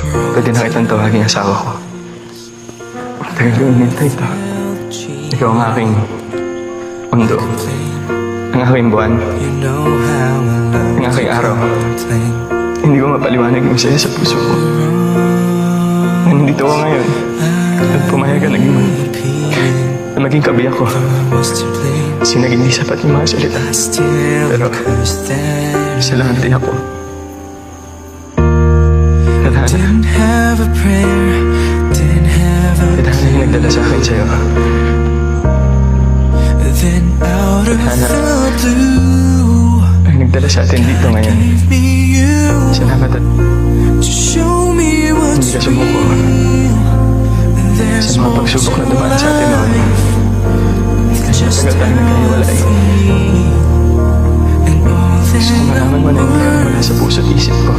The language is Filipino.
Pwede na kitang tawagin asawa ko. Tagal ko hinintay ito. Ikaw ang aking mundo. Ang aking buwan. Ang aking araw. Hindi ko mapaliwanag yung saya sa puso ko. Nandito ko ngayon. At pumayag ka na maging kabiyak ko. Kasi naging di sapat yung mga salita. Pero isa lang ang tiyak ko. Tadhana. Tadhana yung nagdala sa akin sa'yo. Tadhana ang nagdala sa atin dito ngayon. Salamat at hindi ka sumuko sa mga pagsubok na dumaan sa atin noon. Tagal tayo nagkahiwalay. Gusto ko malaman mo na hindi ka wala sa puso't isip ko.